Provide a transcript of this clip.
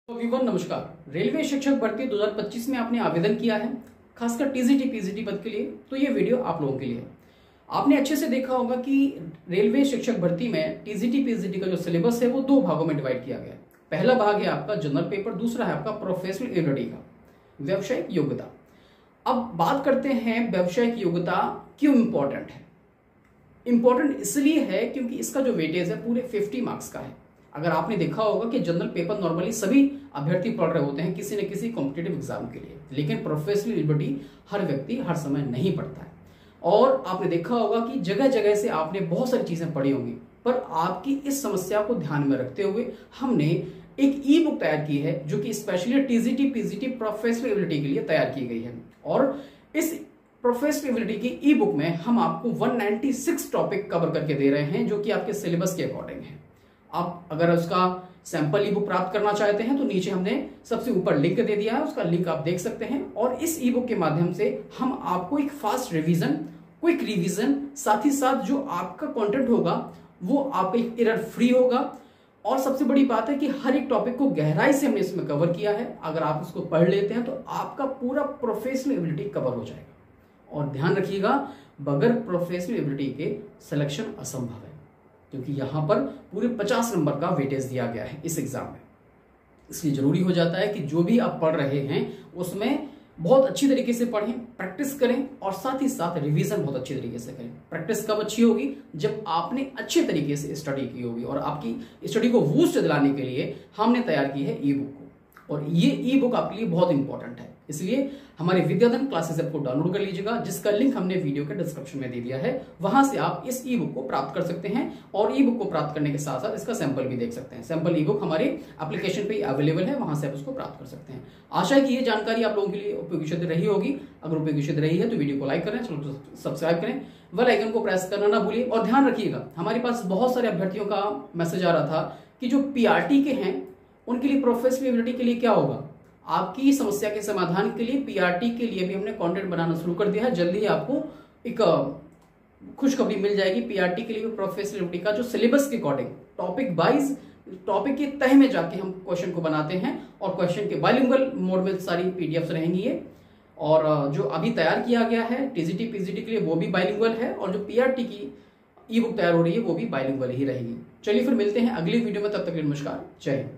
Everyone नमस्कार। Railway शिक्षक भर्ती 2025 में आपने आवेदन किया है, खासकर टीजीटी पीजीटी पद के लिए, तो ये वीडियो आप लोगों के लिए है। आपने अच्छे से देखा होगा कि रेलवे शिक्षक भर्ती में टीजीटी पीजीटी का जो सिलेबस है वो दो भागों में डिवाइड किया गया है। पहला भाग है आपका जनरल पेपर, दूसरा है आपका प्रोफेशनल एबिलिटी का व्यावसायिक योग्यता। अब बात करते हैं व्यावसायिक योग्यता क्यों इंपॉर्टेंट है। इंपॉर्टेंट इसलिए है क्योंकि इसका जो वेटेज है पूरे 50 मार्क्स का है। अगर आपने देखा होगा कि जनरल पेपर नॉर्मली सभी अभ्यर्थी पढ़ रहे होते हैं किसी न किसी कॉम्पिटेटिव एग्जाम के लिए, लेकिन प्रोफेशनल एबिलिटी हर व्यक्ति हर समय नहीं पढ़ता है। और आपने देखा होगा कि जगह जगह से आपने बहुत सारी चीजें पढ़ी होंगी, पर आपकी इस समस्या को ध्यान में रखते हुए हमने एक ई बुक तैयार की है जो कि specially TGT PGT professional ability के लिए तैयार की गई है। और इस प्रोफेशनल एबिलिटी की ई बुक में हम आपको 196 टॉपिक कवर करके दे रहे हैं जो कि आपके सिलेबस के अकॉर्डिंग है। आप अगर उसका सैंपल ई बुक प्राप्त करना चाहते हैं तो नीचे हमने सबसे ऊपर लिंक दे दिया है, उसका लिंक आप देख सकते हैं। और इस ई बुक के माध्यम से हम आपको एक फास्ट रिवीजन, क्विक रिवीजन, साथ ही साथ जो आपका कंटेंट होगा वो आपका एक एरर फ्री होगा। और सबसे बड़ी बात है कि हर एक टॉपिक को गहराई से हमने इसमें कवर किया है। अगर आप उसको पढ़ लेते हैं तो आपका पूरा प्रोफेशनल एबिलिटी कवर हो जाएगा। और ध्यान रखिएगा, बगैर प्रोफेशनल एबिलिटी के सिलेक्शन असंभव है, क्योंकि यहां पर पूरे 50 नंबर का वेटेज दिया गया है इस एग्जाम में। इसलिए जरूरी हो जाता है कि जो भी आप पढ़ रहे हैं उसमें बहुत अच्छी तरीके से पढ़ें, प्रैक्टिस करें और साथ ही साथ रिवीजन बहुत अच्छी तरीके से करें। प्रैक्टिस कब अच्छी होगी? जब आपने अच्छे तरीके से स्टडी की होगी। और आपकी स्टडी को बूस्ट दिलाने के लिए हमने तैयार की है ई बुक को, और ये ई बुक आपके लिए बहुत इंपॉर्टेंट है। इसलिए हमारे विद्याधन क्लासेस ऐप को डाउनलोड कर लीजिएगा, जिसका लिंक हमने वीडियो के डिस्क्रिप्शन में दे दिया है। वहां से आप इस ई बुक को प्राप्त कर सकते हैं और ई बुक को प्राप्त करने के साथ साथ इसका सैंपल भी देख सकते हैं। सैंपल ई बुक हमारे एप्लीकेशन पे अवेलेबल है, वहां से आप उसको प्राप्त कर सकते हैं। आशा है कि ये जानकारी आप लोगों के लिए उपयोगी सिद्ध रही होगी। अगर उपयोगी सिद्ध रही है तो वीडियो को लाइक करें, सब्सक्राइब करें, बेल आइकन को प्रेस करना ना भूलिए। और ध्यान रखिएगा, हमारे पास बहुत सारे अभ्यर्थियों का मैसेज आ रहा था कि जो पीआरटी के हैं उनके लिए प्रोफेशनल एबिलिटी के लिए क्या होगा। आपकी समस्या के समाधान के लिए पीआरटी के लिए भी हमने कंटेंट बनाना शुरू कर दिया है। जल्दी ही आपको एक खुशखबरी मिल जाएगी। पीआरटी के लिए प्रोफेशनल एबिलिटी का जो सिलेबस के अकॉर्डिंग टॉपिक वाइज, टॉपिक के तह में जाके हम क्वेश्चन को बनाते हैं और क्वेश्चन के बाइलिंगुअल मोड में सारी पीडीएफ्स रहेंगी ये। और जो अभी तैयार किया गया है टीजीटी पीजीटी के लिए वो भी बाइलिंगुअल है, और जो पीआरटी की ई बुक तैयार हो रही है वो भी बाइलिंगुअल ही रहेगी। चलिए फिर मिलते हैं अगली वीडियो में, तब तक के लिए नमस्कार, जय हिंद।